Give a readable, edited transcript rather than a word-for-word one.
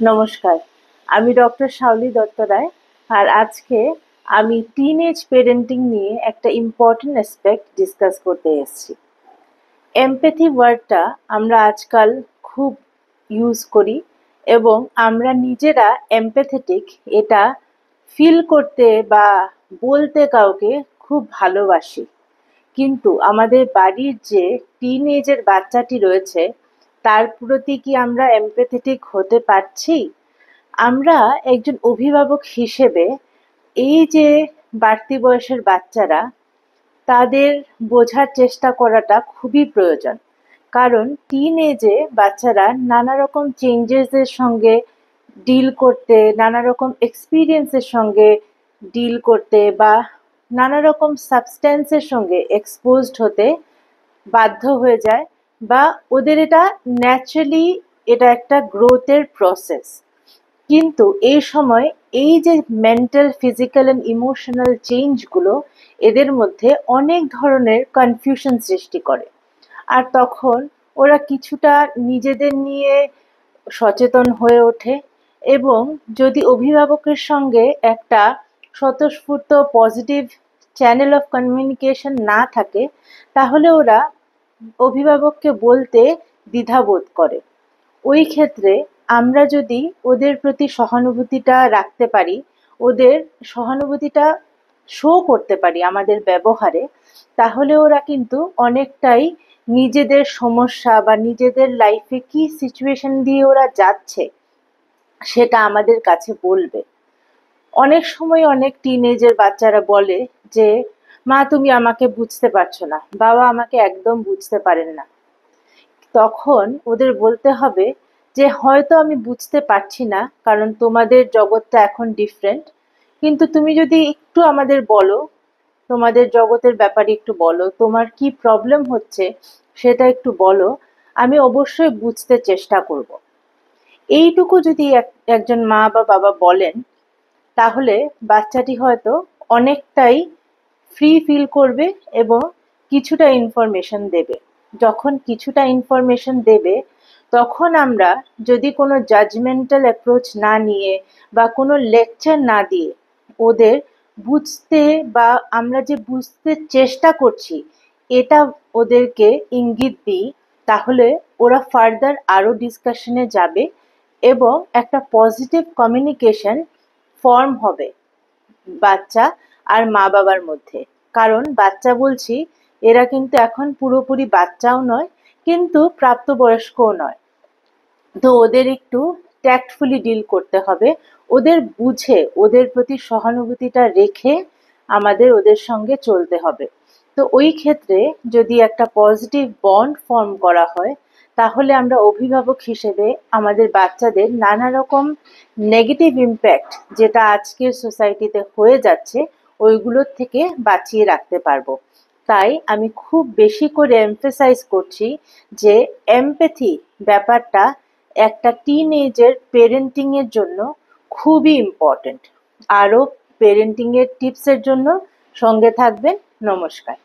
নমস্কার, আমি ডক্টর শাওলি দত্ত রায়। আর আজকে আমি টিনেজ পেরেন্টিং নিয়ে একটা ইম্পর্টেন্ট অ্যাসপেক্ট ডিসকাস করতে এসেছি। এমপ্যাথি ওয়ার্ডটা আমরা আজকাল খুব ইউজ করি এবং আমরা নিজেরা এমপ্যাথেটিক এটা ফিল করতে বা বলতে কাউকে খুব ভালোবাসি। কিন্তু আমাদের বাড়ির যে টিনেজের বাচ্চাটি রয়েছে তার প্রতি কি আমরা এমপ্যাথেটিক হতে পারছি? আমরা একজন অভিভাবক হিসেবে এই যে বাড়তি বয়সের বাচ্চারা, তাদের বোঝার চেষ্টা করাটা খুবই প্রয়োজন। কারণ টিন এজে বাচ্চারা নানা রকম চেঞ্জেসের সঙ্গে ডিল করতে, নানা রকম এক্সপিরিয়েন্সের সঙ্গে ডিল করতে বা নানা রকম সাবস্ট্যান্সের সঙ্গে এক্সপোজড হতে বাধ্য হয়ে যায়, বা ওদের এটা ন্যাচারালি, এটা একটা গ্রোথের প্রসেস। কিন্তু এই সময় এই যে মেন্টাল, ফিজিক্যাল অ্যান্ড ইমোশনাল চেঞ্জগুলো এদের মধ্যে অনেক ধরনের কনফিউশন সৃষ্টি করে। আর তখন ওরা কিছুটা নিজেদের নিয়ে সচেতন হয়ে ওঠে এবং যদি অভিভাবকের সঙ্গে একটা স্বতঃস্ফূর্ত পজিটিভ চ্যানেল অফ কমিউনিকেশন না থাকে, তাহলে ওরা অভিভাবককে বলতে দ্বিধাবোধ করে। ওই ক্ষেত্রে আমরা যদি ওদের প্রতি সহানুভূতিটা রাখতে পারি, ওদের সহানুভূতিটা শো করতে পারি আমাদের ব্যবহারে, তাহলে ওরা কিন্তু অনেকটাই নিজেদের সমস্যা বা নিজেদের লাইফে কি সিচুয়েশন দিয়ে ওরা যাচ্ছে সেটা আমাদের কাছে বলবে। অনেক সময় অনেক টিনেজের বাচ্চারা বলে যে, মা তুমি আমাকে বুঝতে পারছো না, বাবা আমাকে একদম বুঝতে পারেন না। তখন ওদের বলতে হবে যে হয়তো আমি বুঝতে পারছি না, কারণ তোমাদের জগৎটা এখন ডিফারেন্ট, কিন্তু তুমি যদি একটু আমাদের বলো, তোমাদের জগতের ব্যাপারে একটু বলো, তোমার কি প্রবলেম হচ্ছে সেটা একটু বলো, আমি অবশ্যই বুঝতে চেষ্টা করব। এইটুকু যদি একজন মা বা বাবা বলেন, তাহলে বাচ্চাটি হয়তো অনেকটাই ফ্রি ফিল করবে এবং কিছুটা ইনফরমেশন দেবে। যখন কিছুটা ইনফরমেশন দেবে, তখন আমরা যদি কোনো জাজমেন্টাল অ্যাপ্রোচ না নিয়ে বা কোনো লেকচার না দিয়ে ওদের বুঝতে, বা আমরা যে বুঝতে চেষ্টা করছি এটা ওদেরকে ইঙ্গিত দিই, তাহলে ওরা ফার্দার আরো ডিসকাশনে যাবে এবং একটা পজিটিভ কমিউনিকেশন ফর্ম হবে বাচ্চা আর মা বাবার মধ্যে। কারণ বাচ্চা বলছি, এরা কিন্তু এখন পুরোপুরি বাচ্চাও নয়, কিন্তু প্রাপ্তবয়স্কও নয়। তো ওদের একটু ট্যাক্টফুলি ডিল করতে হবে, ওদের বুঝে ওদের প্রতি সহানুভূতিটা রেখে আমাদের ওদের সঙ্গে চলতে হবে। তো ওই ক্ষেত্রে যদি একটা পজিটিভ বন্ড ফর্ম করা হয়, তাহলে আমরা অভিভাবক হিসেবে আমাদের বাচ্চাদের নানা রকম নেগেটিভ ইম্প্যাক্ট যেটা আজকের সোসাইটিতে হয়ে যাচ্ছে ওইগুলোর থেকে বাঁচিয়ে রাখতে পারবো। তাই আমি খুব বেশি করে এমফেসাইজ করছি যে এমপ্যাথি ব্যাপারটা একটা টিনেজের পেরেন্টিং এর জন্য খুবই ইম্পর্টেন্ট। আরও পেরেন্টিং এর টিপসের জন্য সঙ্গে থাকবেন। নমস্কার।